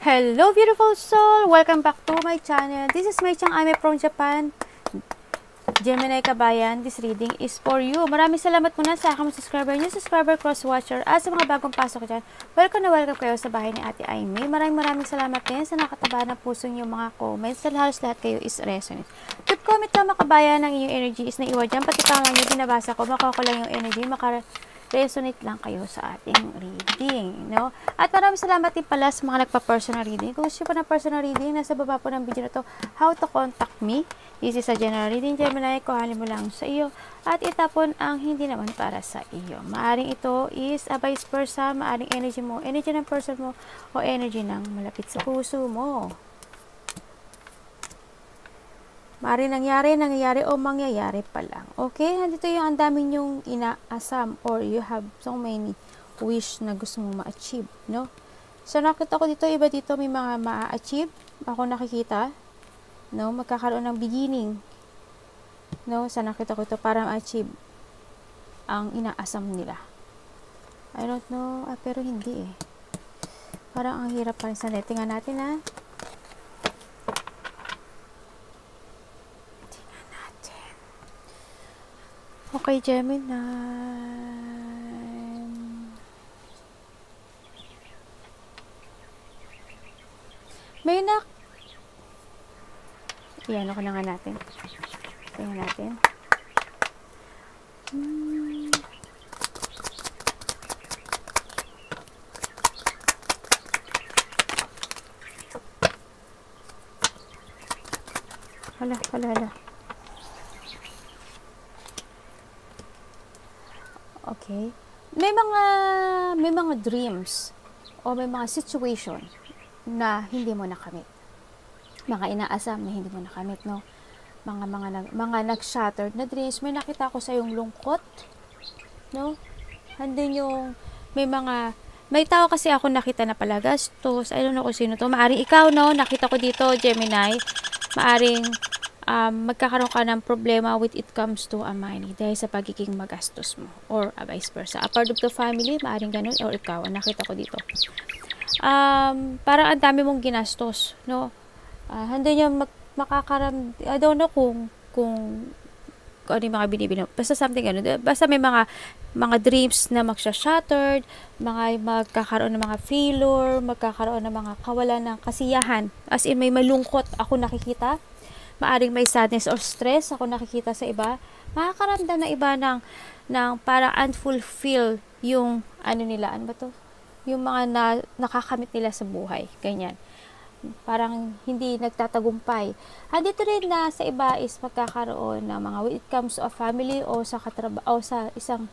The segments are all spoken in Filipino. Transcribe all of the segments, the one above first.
Hello beautiful soul! Welcome back to my channel. This is May Chang Ame from Japan. Gemini Kabayan, this reading is for you. Maraming salamat muna sa aking subscriber, new subscriber, cross-watcher, at sa mga bagong pasok dyan. Welcome na welcome kayo sa bahay ni Ate Aimee. Maraming salamat din sa nakataba ng puso niyo mga comments. Sa halos lahat kayo is resonate. Keep comment lang makabayan ng inyong energy is naiwan dyan. Pati tama nyo, binabasa ko, makukulang yung energy, resonate lang kayo sa ating reading, no? At maraming salamat din pala sa mga nagpa-personal reading. Kung gusto po ng personal reading, nasa baba po ng video na to, how to contact me. This is a general reading, Gemini, kuhanin mo lang sa iyo at itapon ang hindi naman para sa iyo. Maaring ito is a vice versa, maaring energy mo, energy ng person mo, o energy ng malapit sa puso mo. Maaring nangyayari o mangyayari pa lang. Okay? Nandito yung ang dami nyong inaasam or you have so many wish na gusto mong ma-achieve, no? So, nakita ko dito, iba dito may mga ma-achieve. Ako nakikita, no? Magkakaroon ng beginning, no? So, nakita ko ito para ma-achieve ang inaasam nila. I don't know, pero hindi eh. Parang ang hirap pa rin sa nettingan natin, ha? Okay, Gemini. May Iyan ako na nga natin. Tingnan natin. Hala. Okay. May mga dreams o may mga situation na hindi mo nakamit. Mga inaasam na hindi mo nakamit, no? Mga nag-shattered na dreams. May nakita ko sa yung lungkot, no? Handin yung may tao kasi ako nakita na pala gastos. I don't know kung sino to. Maaring ikaw, no? Nakita ko dito, Gemini. Maaring magkakaroon ka ng problema with it comes to a money dahil sa pagiging magastos mo or vice versa. A part of the family, maaring ganun, or ikaw, nakita ko dito. Parang ang dami mong ginastos, no? Handa niya I don't know kung ano yung mga binibino. Basta something ano. Basta may mga dreams na magsha-shattered, magkakaroon ng mga failure, magkakaroon ng mga kawalan ng kasiyahan. As in, may malungkot ako nakikita. Maaring may sadness or stress ako nakikita sa iba. Makakaramdam na iba ng parang unfulfilled yung ano nila. Ano ba to? Yung mga nakakamit nila sa buhay. Ganyan. Parang hindi nagtatagumpay. Dito rin na sa iba is magkakaroon ng mga when it comes to a family o sa isang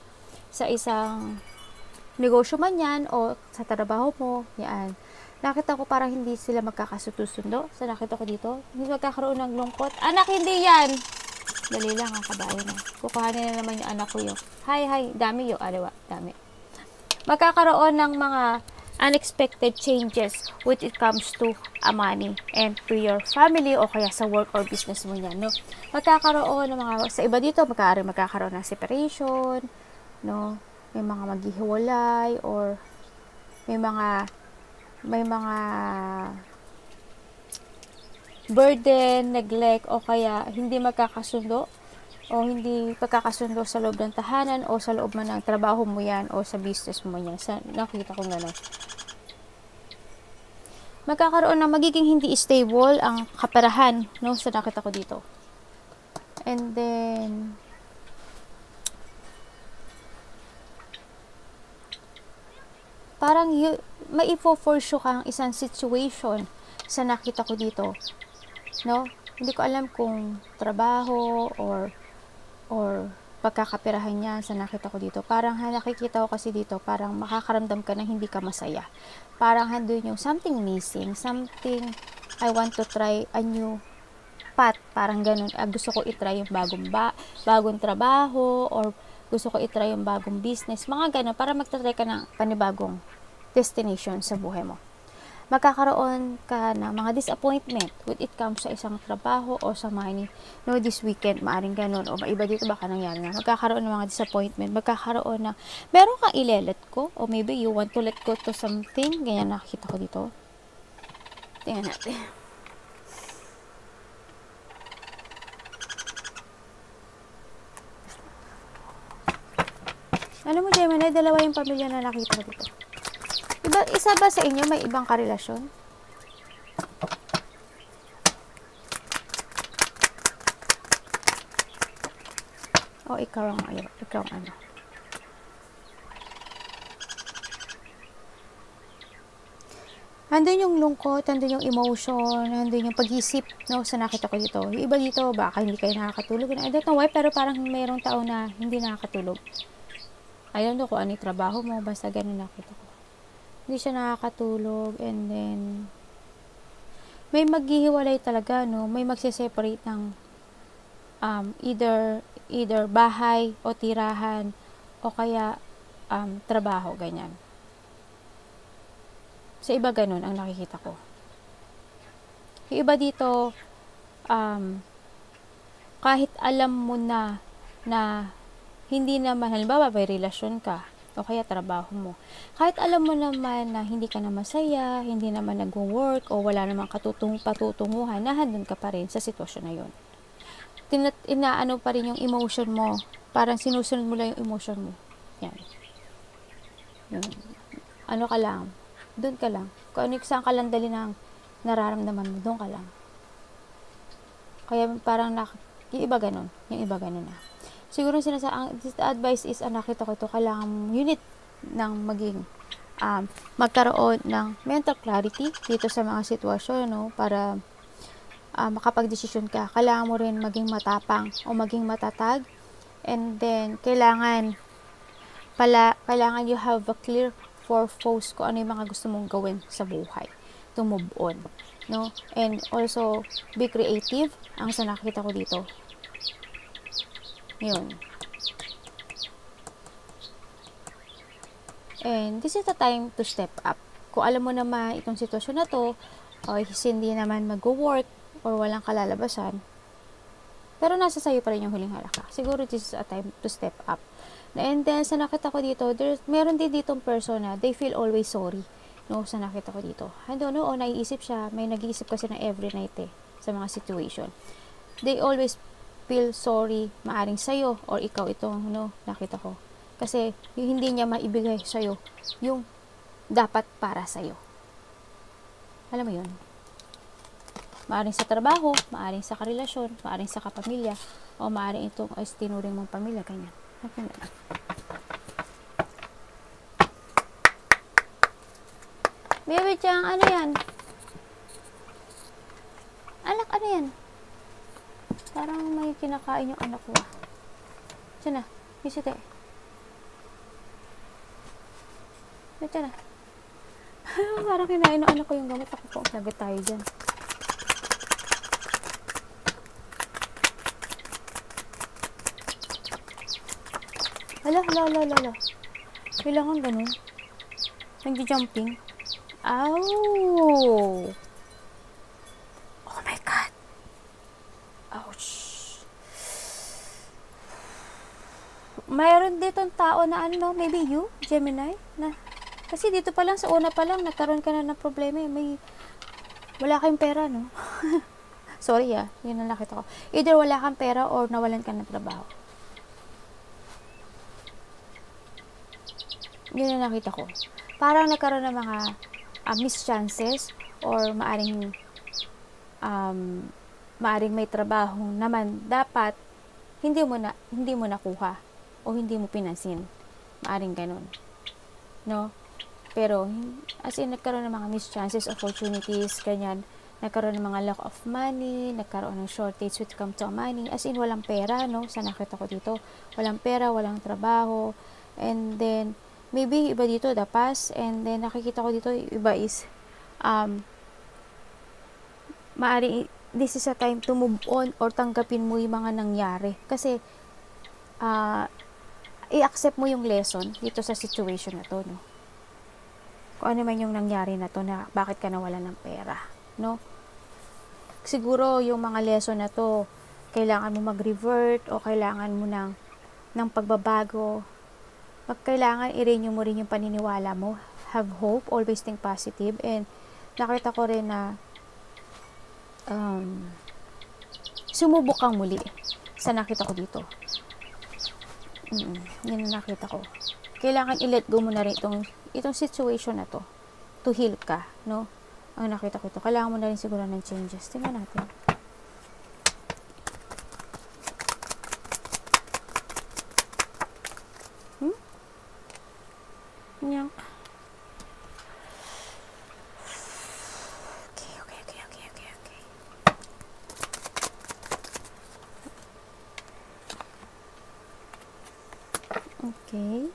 negosyo man yan o sa trabaho mo. Yan. Nakita ko parang hindi sila magkakasundo. So, nakita ko dito, hindi magkakaroon ng lungkot. Anak, hindi yan! Dali lang, ang kabayo na. Kukuhanin na naman yung anak ko yung, hi, dami yung, aliwa, dami. Magkakaroon ng mga unexpected changes when it comes to money and to your family o kaya sa work or business mo yan, no? Magkakaroon ng mga, sa iba dito, magkakaroon ng separation, no? May mga maghihiwalay or may mga burden, neglect, o kaya hindi magkakasundo o hindi pagkakasundo sa loob ng tahanan o sa loob man ng trabaho mo yan o sa business mo yan. Nakita ko gano'n. Magkakaroon ng magiging hindi stable ang kaperahan, no? So, nakita ko dito. And then, parang mai-force kang isang situation sa nakita ko dito, no? Hindi ko alam kung trabaho or pagkakapirahan niya sa nakita ko dito. Parang nakikita ko kasi dito, parang makakaramdam ka ng hindi ka masaya. Parang handun yung something missing, something I want to try a new path, parang ganun. Gusto ko i-try yung bagong trabaho or gusto ko i-try yung bagong business, mga ganun, para magta-try ka ng panibagong destination sa buhay mo. Magkakaroon ka ng mga disappointment when it comes sa isang trabaho o sa money. No, this weekend, maaring ganun. O maiba dito baka nangyari na. Magkakaroon ng mga disappointment. Magkakaroon ng, meron kang ile-let go. O maybe you want to let go to something. Ganyan nakikita ko dito. Tingnan natin. Alam mo, Gemini, dalawa yung pamilya na nakita ko dito. Isa ba sa inyo may ibang karelasyon? O ikaw ang ano? Andun yung lungkot, andun yung emotion, andun yung pag-isip, no, sa nakita ko dito. Yung iba dito, baka hindi kayo nakakatulog. I don't know why, pero parang mayroong tao na hindi nakakatulog. I don't know kung ano yung trabaho mo, basta ganun nakita ko. Hindi siya nakakatulog, and then, may maghihiwalay talaga, no, may magse-separate ng either bahay o tirahan, o kaya trabaho, ganyan. Sa iba ganun ang nakikita ko. Yung iba dito, kahit alam mo na hindi naman, halimbawa may relasyon ka, o kaya trabaho mo, kahit alam mo naman na hindi ka na masaya, hindi naman nag-work, o wala namang patutunguhan, nandun ka pa rin sa sitwasyon na yun. Inaano pa rin yung emotion mo, parang sinusunod mo lang yung emotion mo. Yan. Ano ka lang, doon ka lang. Kung saan ka lang dali ng nararamdaman mo, doon ka lang. Kaya parang yung iba ganun na. Siguro this advice is, nakita ko ito, kailangan unit ng maging magkaroon ng mental clarity dito sa mga sitwasyon, no, para makapag-desisyon ka. Kailangan mo rin maging matapang o maging matatag, and then kailangan you have a clear purpose kung ano yung mga gusto mong gawin sa buhay to move on, no? And also be creative, ang sa nakita ko dito. Yun. And this is the time to step up. Kung alam mo naman itong sitwasyon na to, o hindi naman mag-work or walang kalalabasan, pero nasa sayo pa rin yung huling halaka, siguro this is a time to step up. And then, sa nakita ko dito, meron din ditong person na they feel always sorry, no, sa nakita ko dito. I don't know, naiisip siya, may nag-iisip kasi na every night sa mga situation. They always feel sorry, maaring sa'yo, or ikaw itong, no, nakita ko. Kasi, yung hindi niya maibigay sa'yo, yung dapat para sa'yo. Alam mo yun? Maaring sa trabaho, maaring sa karelasyon, maaring sa kapamilya, o maaring itong tinuring mong pamilya, ganyan. Baby Chang, ano yan? Anak, ano yan? Parang may kinakain yung anak ko. Diyan na, bisite. Diyan na. Parang kinain ng anak ko yung gamot. Ako po, lagot tayo dyan. Hala. Kailangan ganun. Nag-jumping. Ow! Oh my God! Ouch! Mayroon ditong tao na ano, maybe you, Gemini, na kasi dito pa lang, sa una pa lang, nagkaroon ka na ng problema. Wala kayong pera, no? Sorry yun ang nakita ko. Either wala kang pera or nawalan ka ng trabaho. Yun ang nakita ko. Parang nagkaroon ng mga mischances, or maaring may trabaho naman dapat hindi mo nakuha o hindi mo pinansin. Maaring ganun, no? Pero as in, nagkaroon ng mga mischances, opportunities, ganyan. Nagkaroon ng mga lack of money, nagkaroon ng shortage with come to money, as in walang pera, no? Sa nakita ko dito, walang pera, walang trabaho, and then maybe iba dito the past, and then nakikita ko dito iba is maari this is a time to move on or tanggapin mo yung mga nangyari, kasi i-accept mo yung lesson dito sa situation na to, no? Kung ano man yung nangyari na to, na bakit ka nawalan ng pera, no? Siguro yung mga lesson na to, kailangan mo mag-revert o kailangan mo ng pagbabago. Kailangan i-renew mo rin yung paniniwala mo. Have hope, always think positive. And nakita ko rin na um, sumubok kang muli sa nakita ko dito. Yan ang nakita ko. Kailangan i-let go mo na rin itong situation na to heal ka, no? Ang nakita ko ito. Kailangan mo na rin siguro ng changes. Tingnan natin. Yan. Okay.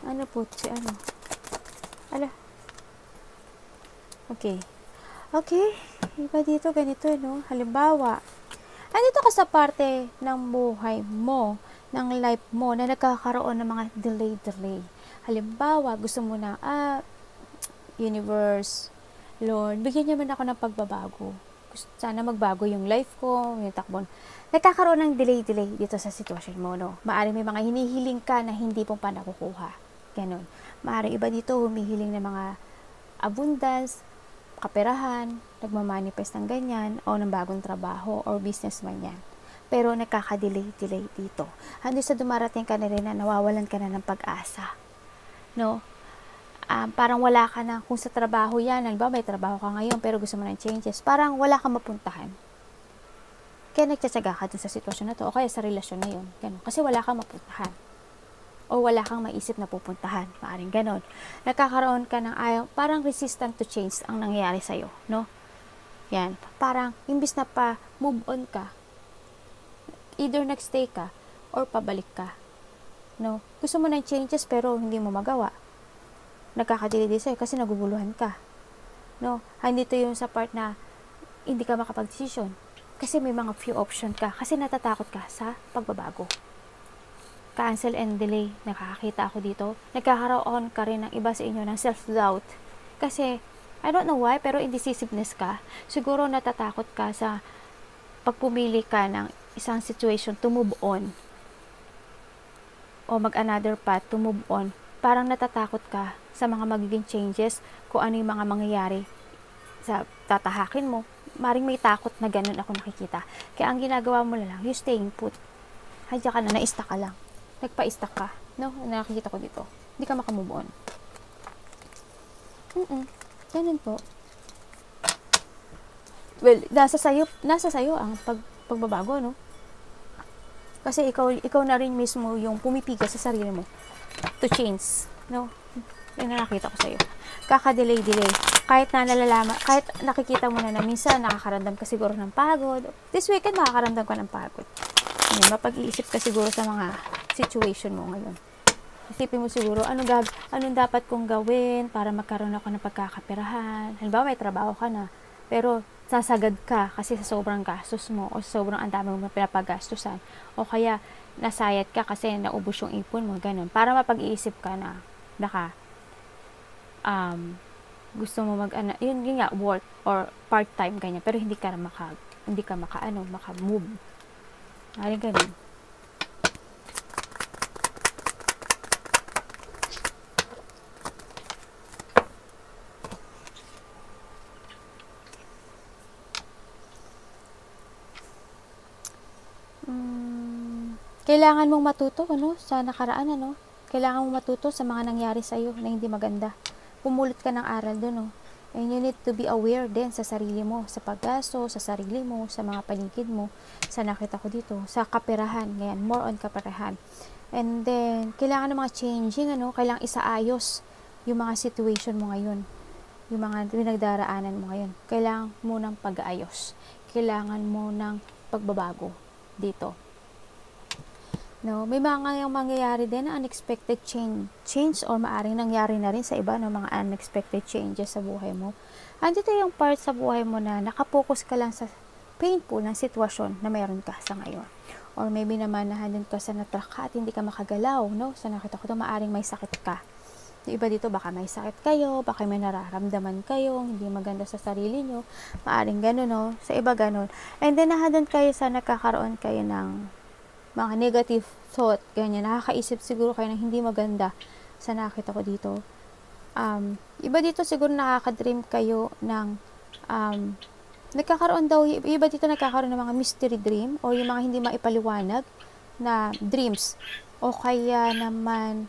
Ano po? Ano? Ala. Okay. Okay. Iba dito, ganito, no? Halimbawa, andito ka sa parte ng buhay mo, ng life mo, na nagkakaroon ng mga delay. Halimbawa, gusto mo na, universe, Lord, bigyan niyo man ako ng pagbabago. Sana magbago yung life ko, yung takbo. Nagkakaroon ng delay dito sa sitwasyon mo, no? Maaring may mga hinihiling ka na hindi mo pa nakukuha. Ganon. Maaring iba dito humihiling ng mga abundance, kaperahan, nagmamanifest ng ganyan, o ng bagong trabaho, or business man yan. Pero nagkaka-delay dito. Hanggang sa dumarating ka na rin na nawawalan ka na ng pag-asa. No? Parang wala ka na, kung sa trabaho yan, halimbawa may trabaho ka ngayon, pero gusto mo ng changes, parang wala kang mapuntahan. Kaya nagtsatsaga ka dun sa sitwasyon na to, o kaya sa relasyon na yun. Ganun. Kasi wala kang mapuntahan. O wala kang maisip na pupuntahan. Maaring ganon. Nagkakaroon ka ng ayaw, parang resistant to change ang nangyayari sa'yo, no? Yan. Parang, imbis na pa move on ka, either nagstay ka, or pabalik ka. No? Gusto mo ng changes, pero hindi mo magawa. Nagkakadili sa'yo kasi naguguluhan ka. No? Hindi to yung sa part na hindi ka makapag-decision. Kasi may mga few option ka. Kasi natatakot ka sa pagbabago. Cancel and delay. Nakakakita ako dito. Nagkakaroon ka rin ng iba sa inyo ng self-doubt. Kasi, I don't know why, pero indecisiveness ka. Siguro natatakot ka sa pagpumili ka ng isang situation to move on. O mag-another path to move on. Parang natatakot ka sa mga magiging changes, kung ano yung mga mangyayari sa tatahakin mo. Maring may takot na ganun ako nakikita. Kaya ang ginagawa mo na lang, you staying put. Hadya ka na, na-stuck ka lang. Nagpa-stuck ka. No? Nakikita ko dito. Hindi ka makamove on. Ganun po. Well, nasa sayo ang pagbabago, no? Kasi ikaw na rin mismo yung pumipiga sa sarili mo to change, no? Yan ang nakita ko sa'yo. Kaka-delay. Kahit nakikita mo na minsan nakakaramdam ka siguro ng pagod. This weekend makakaramdam ka ng pagod. Mapag-iisip ka siguro sa mga situation mo ngayon. Isipin mo siguro, anong dapat kong gawin para magkaroon ako ng pagkakaperahan. Halimbawa, may trabaho ka na, pero sasagad ka kasi sa sobrang gastos mo o sobrang ang dami mo pinapagastusan. O kaya, nasayat ka kasi naubos yung ipon mo, ganun. Para mapag-iisip ka na gusto mo yun nga, work or part-time, ganyan. Pero hindi ka maka-move. Ay, ganun. Kailangan mong matuto, sa nakaraan, Kailangan mong matuto sa mga nangyari sa iyo na hindi maganda. Pumulot ka ng aral doon, And you need to be aware din sa sarili mo, sa paggasto, sa sarili mo, sa mga paligid mo, sa nakita ko dito, sa kaperahan, ngayon, more on kaperahan. And then, kailangan ng mga changing, kailangan isaayos yung mga situation mo ngayon, yung mga pinagdaraanan mo ngayon. Kailangan mo ng pag-aayos. Kailangan mo ng pagbabago dito. No, may mga mangyayari din na unexpected change or maaring nangyari na rin sa iba ng mga unexpected changes sa buhay mo. Andito yung part sa buhay mo na nakapokus ka lang sa painful na sitwasyon na meron ka sa ngayon. Or maybe naman nahandun ka sa natraka at hindi ka makagalaw, no? Sa nakita ko ito, maaring may sakit ka. Yung iba dito, baka may sakit kayo, baka may nararamdaman kayo, hindi maganda sa sarili nyo, maaring gano'n, no? Sa iba gano'n. And then nahandun kayo sa nakakaroon kayo ng mga negative thought, ganyan, nakakaisip siguro kayo ng hindi maganda sa nakita ko dito. Iba dito siguro nakaka-dream kayo ng nagkakaroon daw, iba dito nagkakaroon ng mga mystery dream o yung mga hindi maipaliwanag na dreams. O kaya naman,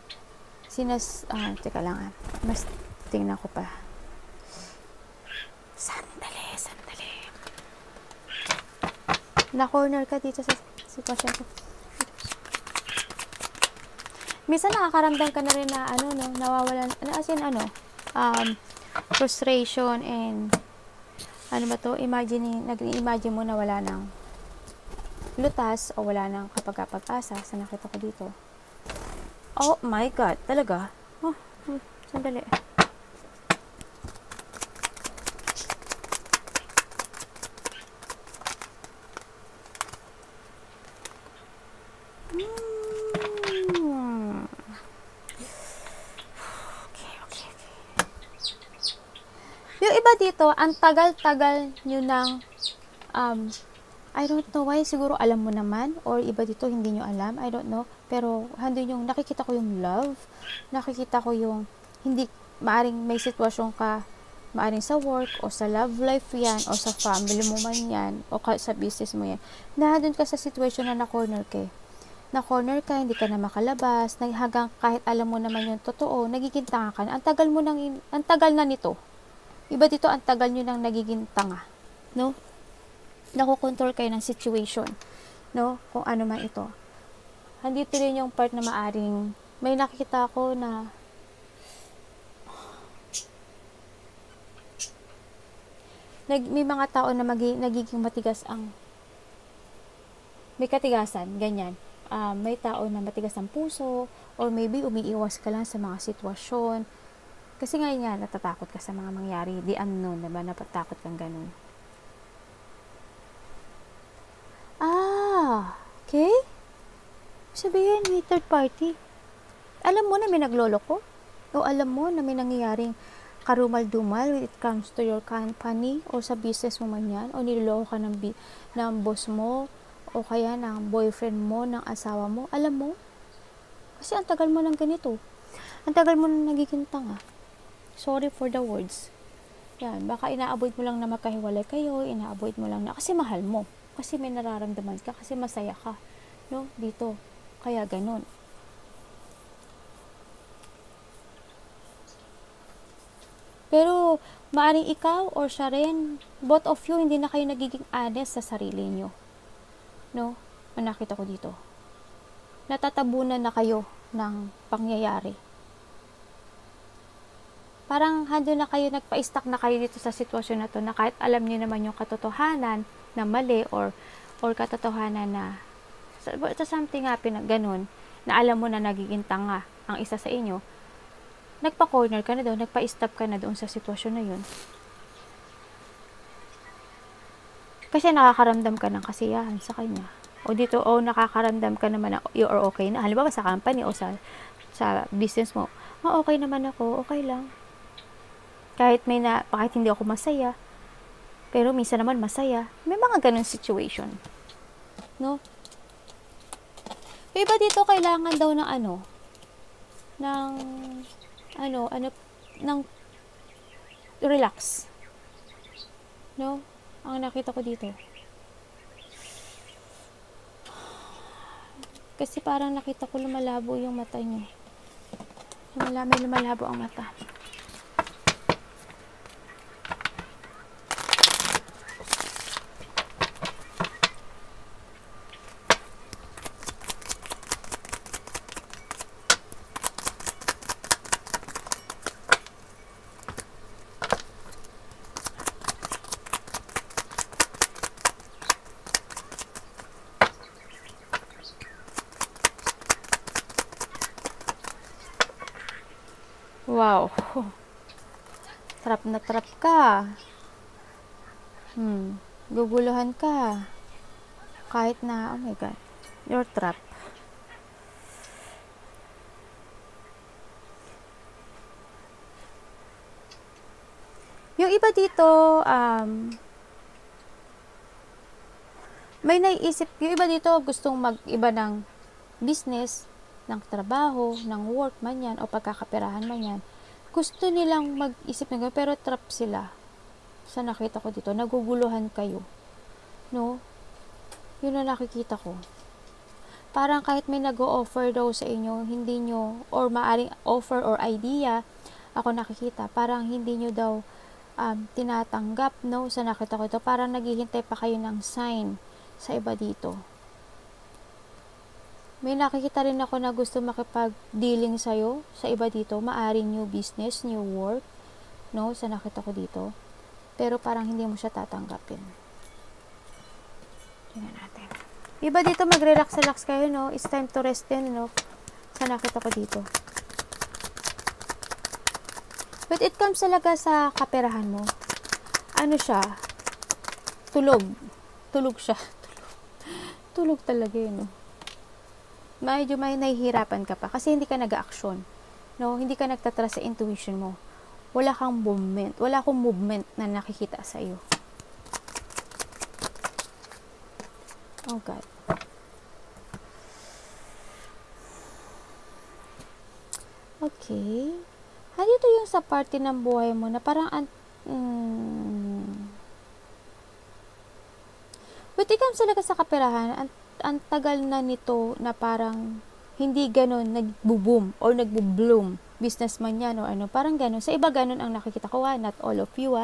teka lang mas tingnan ko pa. Sandali. Na-corner ka dito sa sitwasyon ko. Minsan nakakaramdam ka na rin na nawawalan, frustration and nag-imagine mo na wala ng lutas o wala ng kapag-asa sa nakita ko dito. Oh my God, talaga? Sandali. Yung iba dito, ang tagal-tagal nyo ng, I don't know why, siguro alam mo naman, or iba dito, hindi nyo alam, I don't know, pero handun yung, nakikita ko yung love, nakikita ko yung, hindi, maaring may sitwasyon ka, maaring sa work, o sa love life yan, o sa family mo man yan, o sa business mo yan, nandun ka sa situation na na-corner ka, hindi ka na makalabas, hanggang kahit alam mo naman yung totoo, nagiging tanga ka na, ang tagal na nito, iba dito, ang tagal nyo nang nagiging tanga. No? Nakokontrol kayo ng situation. No? Kung ano man ito. Handito rin yung part na maaring, may nakita ko na, may mga tao na nagiging matigas may katigasan, ganyan. May tao na matigas ang puso, or maybe umiiwas ka lang sa mga sitwasyon, kasi nga natatakot ka sa mga mangyari, the unknown, diba? Napatakot kang ganun. Okay? Sabihin, may third party. Alam mo na may nagloloko? O alam mo na may nangyayaring karumal-dumal when it comes to your company, o sa business mo man yan, o niloloko ka ng boss mo, o kaya ng boyfriend mo, ng asawa mo. Alam mo? Kasi ang tagal mo ng ganito. Ang tagal mo nang nagiging tanga. Sorry for the words. Yan, baka ina-avoid mo lang na magkahiwalay kayo, ina-avoid mo lang na kasi mahal mo, kasi may nararamdaman ka, kasi masaya ka, no? Dito. Kaya ganun. Pero maaring ikaw or siya rin, both of you, hindi na kayo nagiging honest sa sarili nyo. No? Ang nakita ko dito. Natatabunan na kayo ng pangyayari. Parang hando na kayo, nagpa-stuck na kayo dito sa sitwasyon na to, na kahit alam niyo naman yung katotohanan na mali, or katotohanan na sa something happen na ganun, na alam mo na nagiging tanga ang isa sa inyo, nagpa-corner ka na doon, nagpa-stop ka na doon sa sitwasyon na yun. Kasi nakakaramdam ka ng kasiyahan sa kanya. O dito, nakakaramdam ka naman na you're okay na. Halimbawa sa company o sa business mo, okay naman ako, okay lang. Kahit hindi ako masaya, pero minsan naman masaya. May mga ganun situation. No? Iba dito, kailangan daw ng ng relax. No? Ang nakita ko dito. Kasi parang nakita ko lumalabo yung mata niyo. May lumalabo ang mata. Wow. Trap na trap ka. Guguluhan ka. Kahit na, oh my God, you're trapped. Yung iba dito, may naiisip, yung iba dito gustong mag-iba ng business, ng trabaho, ng work man yan, o pagkakaperahan man yan. Gusto nilang mag-isip ng gano'n, pero trap sila. Sa nakita ko dito, naguguluhan kayo. No? Yun na nakikita ko. Parang kahit may nag-o-offer daw sa inyo, hindi nyo, or maaring offer or idea, ako nakikita, parang hindi nyo daw tinatanggap, no? Sa nakita ko ito, parang naghihintay pa kayo ng sign sa iba dito. May nakikita rin ako na gusto makipag-dealing sa'yo, sa iba dito, maaring new business, new work, no? Sa nakita ko dito. Pero parang hindi mo siya tatanggapin. Tingnan natin. Iba dito, magre-relax-relax kayo, no? It's time to rest din, no? Sa nakita ko dito. But it comes talaga sa kaperahan mo. Ano siya? Tulog. Tulog siya. Tulog talaga yun, no? Medyo may nahihirapan ka pa kasi hindi ka nag-action. No? Hindi ka nagtatrust sa intuition mo. Wala kang movement. Wala akong movement na nakikita sa iyo. Oh God. Okay. Dito yung sa parte ng buhay mo na parang but ikaw talaga sa kaperahan, ang tagal na nito na parang hindi ganon nagbo-boom or nagbo-bloom. Businessman yan o ano, parang ganon. Sa iba ganon ang nakikita ko, not all of you,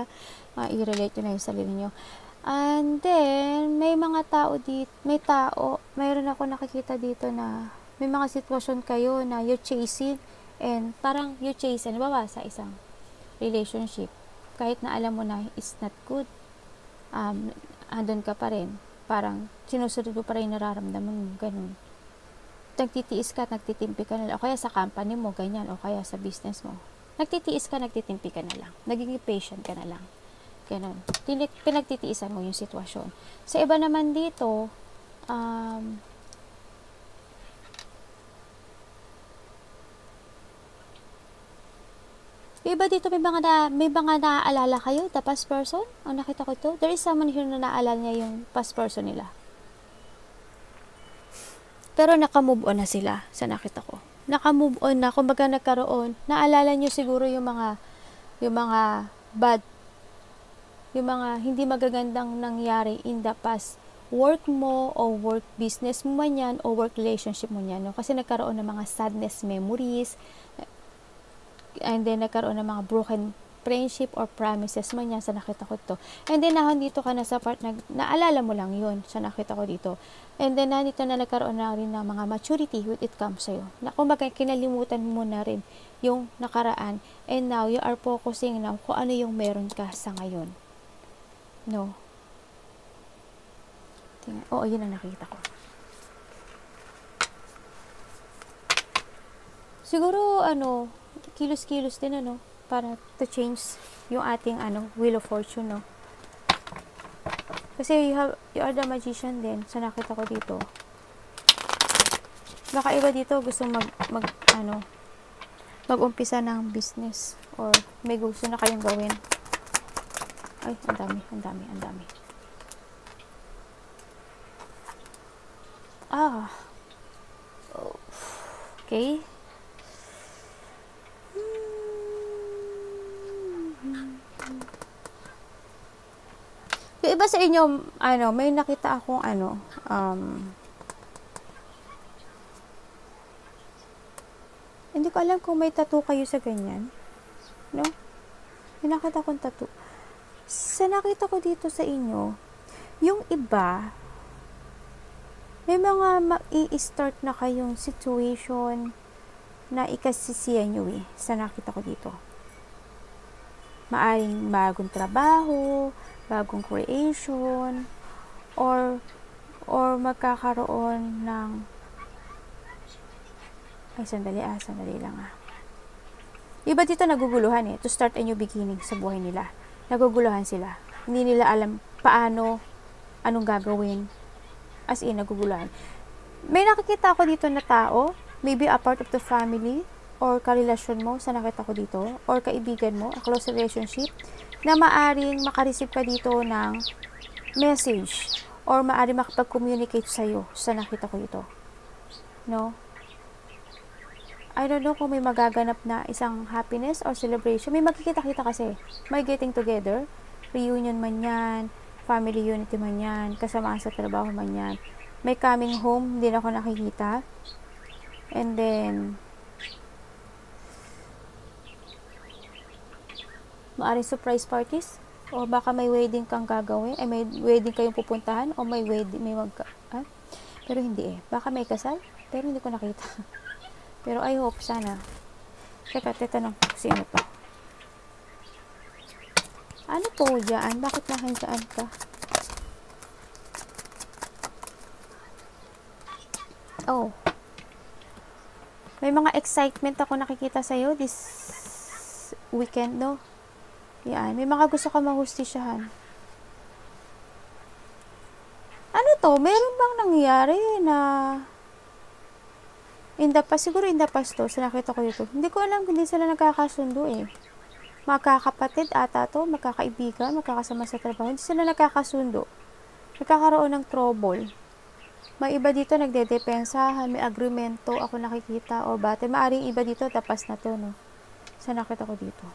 i-relate nyo na yung sarili nyo. And then, may mga tao dito, mayroon ako nakikita dito na may mga sitwasyon kayo na you're chasing, and parang you're chasing, ba sa isang relationship, kahit na alam mo na it's not good, andun ka pa rin, parang sinusunod mo pa rin nararamdaman mo, ganun. Nagtitiis ka, nagtitimpi ka na lang, o kaya sa company mo, ganyan, o kaya sa business mo. Nagtitiis ka, nagtitimpi ka na lang. Nagiging patient ka na lang. Ganun. Pinagtitiisan mo yung sitwasyon. Sa iba naman dito, iba dito may mga naaalala kayo, the past person? Ang nakita ko ito, there is someone here na naaalala niya yung past person nila. Pero naka-move on na sila sa nakita ko. Naka-move on na, kumbaga nagkaroon, naalala niyo siguro yung mga bad, yung mga hindi magagandang nangyari in the past. Work mo o work business mo man yan o work relationship mo yan. No? Kasi nagkaroon ng mga sadness memories, and then nagkaroon ng mga broken friendship or promises man yan sa nakita ko ito. And then nandito ka na sa part na naalala mo lang yun sa nakita ko dito. And then nandito na nagkaroon na rin ng mga maturity when it comes sa'yo. Na kumbaga kinalimutan mo na rin yung nakaraan, and now you are focusing now kung ano yung meron ka sa ngayon. No? Tingnan. Oo, yun ang nakita ko. Siguro, kilos-kilos din, para to change yung ating, wheel of fortune, no? Kasi you are the magician din, sa nakita ko dito. Baka iba dito gusto mag-umpisa ng business, or may gusto na kayong gawin. Ay, ang dami. Okay. Yung iba sa inyo, may nakita akong hindi ko alam kung may tattoo kayo sa ganyan. No? May nakita akong tattoo. Sa nakita ko dito sa inyo, yung iba, may mga i-start na kayong situation na ikasisiyan nyo sa nakita ko dito. Maaring bagong trabaho, bagong creation, or magkakaroon ng sandali lang. Iba dito naguguluhan to start a new beginning sa buhay nila. Naguguluhan sila. Hindi nila alam anong gagawin. As in, naguguluhan. May nakikita ako dito na tao, maybe a part of the family, or karelasyon mo, sa nakita ko dito, or kaibigan mo, a close relationship, na maaring makareceive ka dito ng message, or maaring makapag-communicate sa'yo, sa nakita ko dito. No? I don't know kung may magaganap na isang happiness or celebration. May magkikita-kita kasi. May getting together. reunion man yan, family unity man yan, kasamaan sa trabaho man yan. May coming home, hindi na ako nakikita. And then, maaring surprise parties, o baka may wedding kang gagawin, ay may wedding kayong pupuntahan, o may wedding, pero hindi baka may kasal, pero hindi ko nakita. Pero I hope, sana. Teka, tatanong, sino pa? Ano po dyan? Bakit nakansaan ka? Oh. May mga excitement ako nakikita sa'yo this weekend, no? Yan. May mga gusto ka mahustisyahan. Ano to? Meron bang nangyari na siguro in the past to, sa nakita ko dito. Hindi ko alam kung hindi sila nagkakasundo eh. Magkakapatid ata to, magkakaibigan, magkakasama sa trabaho. Hindi sila nagkakasundo. Nagkakaroon ng trouble. May iba dito nagdedepensahan, may agreemento ako nakikita, o bate. Maaring iba dito, tapas na to, no? Sa nakita ko dito.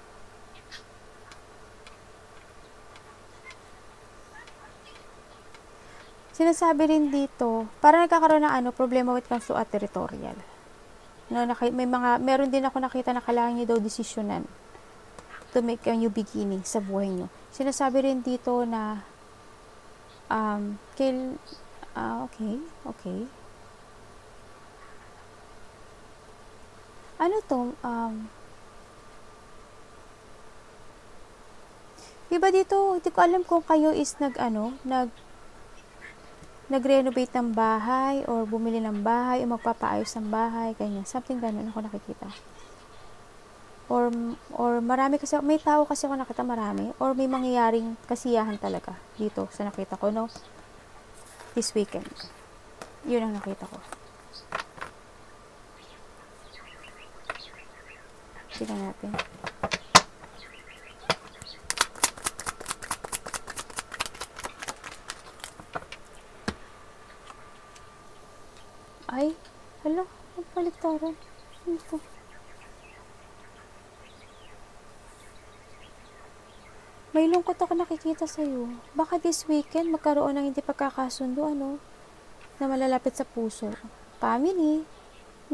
Sinasabi rin dito, para nagkakaroon ng problema with comes to a territorial. No, meron din ako nakita na kailangan nyo daw desisyonan to make a new beginning sa buhay nyo. Sinasabi rin dito na okay. Ano to? Diba dito, hindi ko alam kung kayo is nag-renovate ng bahay or bumili ng bahay o magpapaayos ng bahay, ganyan. Something ganun ako nakikita. Or marami kasi, may tao kasi ako nakita marami, or may mangyayaring kasiyahan talaga dito sa nakita ko, no? This weekend. Yun ang nakita ko. Tignan natin. Ay, hala, nagpaliktaran. Ito. May lungkot ako nakikita sa'yo. Baka this weekend magkaroon ng hindi pagkakasundo, na malalapit sa puso. Family.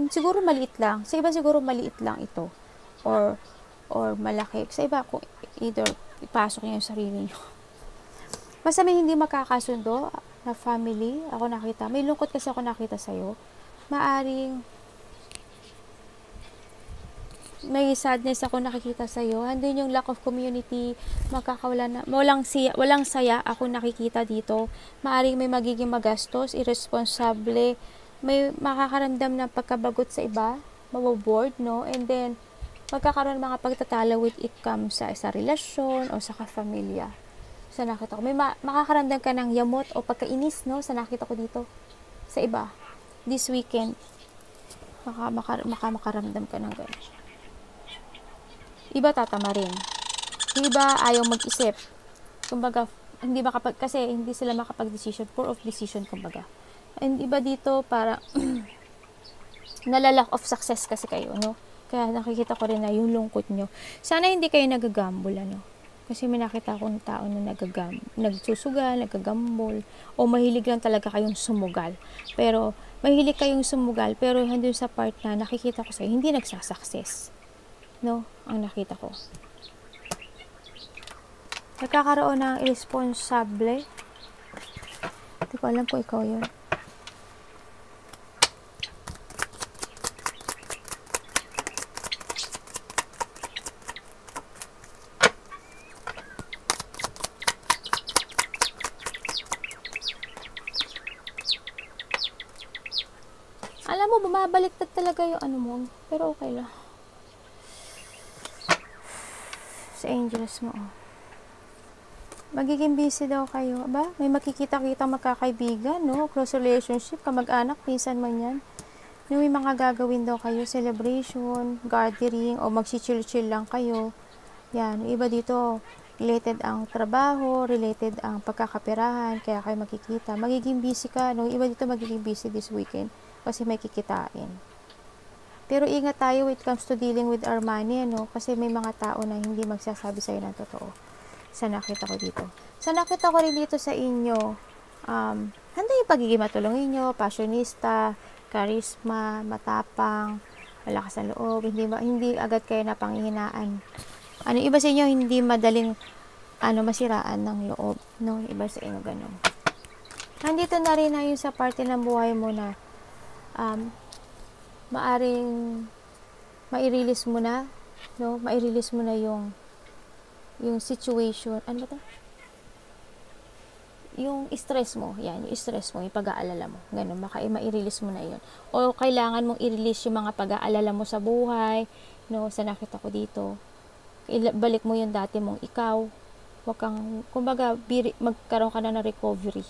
Siguro maliit lang. Sa iba siguro maliit lang ito. Or malaki. Sa iba, kung either ipasok niyo yung sarili niyo. Basta may hindi magkakasundo na family, ako nakita. May lungkot kasi ako nakita sa'yo. Maaring may sadness ako nakikita sa'yo. Andun yung lack of community, walang saya ako nakikita dito. Maaring may magiging magastos, irresponsible, may makakaramdam ng pagkabagot sa iba, maboboard, no? And then, magkakaroon ng mga pagtatalo with it comes sa relasyon o sa kapamilya. Sa nakita ko, may makakaramdam ka ng yamot o pagkainis, no? Sa nakita ko dito, sa iba. This weekend, makaramdam ka ng gano'n. Iba tatama rin. Iba ayaw mag-isip. Kumbaga, kasi hindi sila makapag-decision. Poor of decision, kumbaga. And iba dito, para nalalack of success kasi kayo, no? Kaya nakikita ko rin na yung lungkot nyo. Sana hindi kayo nagagambol, Kasi may nakita akong tao na nagsusugal, nagagambol, o mahilig lang talaga kayong sumugal. Pero, mahilig kayong sumugal, pero hindi sa part na nakikita ko sa'yo, hindi nagsasucess. No? Ang nakita ko. Nagkakaroon ng irresponsable. Hindi ko alam kung ikaw yun. Alam mo, bumabaliktad talaga yung mo. Pero okay lang. Sa angels mo. Magiging busy daw kayo. Ba? May makikita-kita magkakaibigan, no? Close relationship, kamag-anak, pinsan man yan. May mga gagawin daw kayo, celebration, gathering, o magsi-chill-chill lang kayo. Yan. Iba dito, related ang trabaho, related ang pagkakaperahan, kaya kayo makikita. Magiging busy ka, no? Iba dito magiging busy this weekend kasi may kikitain. Pero ingat tayo when it comes to dealing with our money, Kasi may mga tao na hindi magsasabi sa'yo ng totoo. sa nakita ko dito. Sa nakita ko rin dito sa inyo, handa yung pagiging matulungin nyo, passionista, charisma, matapang, malakas ang loob, hindi agad kayo napanghihinaan. Iba sa inyo, hindi madaling masiraan ng loob, no? Iba sa inyo ganun. Nandito na rin na yung sa parte ng buhay mo na maaring mai-release mo na, no? Mai-release mo na yung situation, ano ba 'to? Yung stress mo, yan, yung stress mo, yung pag-aalala mo, ganun, mai-release mo na yun. O kailangan mong i-release yung mga pag-aalala mo sa buhay, no, sa nakita ko dito. Balik mo yung dati mong ikaw. Huwag kang, kumbaga, magkaroon ka na ng recovery.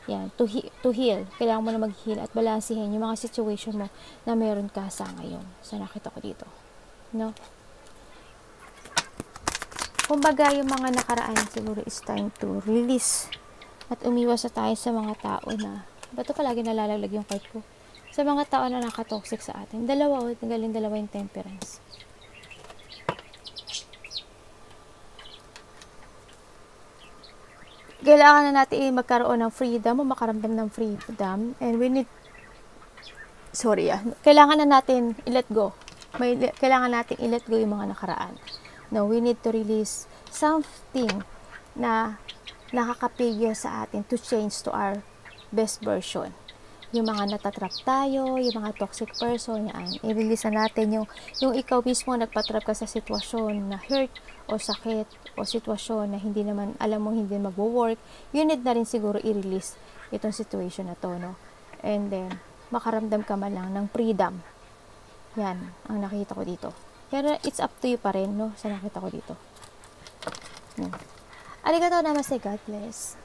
Yan, to heal. Kailangan mo na mag-heal at balansihin yung mga situation mo na meron ka sa ngayon. Sa nakita ko dito. No? Kumbaga, yung mga nakaraan siguro is time to release at umiwas na tayo sa mga tao na, ba't ito palagi nalalaglag yung card ko? Sa mga tao na nakatoxic sa atin. Dalawa yung temperance. Kailangan na natin magkaroon ng freedom o makaramdam ng freedom, and kailangan na natin i-let go. Kailangan natin i-let go yung mga nakaraan. No, we need to release something na nakakapigil sa atin to change to our best version. Yung mga natatrap tayo, yung mga toxic person, yan, i-release na natin yung ikaw mismo nagpatrap ka sa sitwasyon na hurt o sakit o sitwasyon na hindi naman, alam mo hindi magwo-work, you need na rin siguro i-release itong situation na to, no? And then, makaramdam ka man lang ng freedom. Yan, ang nakita ko dito. Pero it's up to you pa rin, no? Sa nakita ko dito. Arigatou namaste, God bless.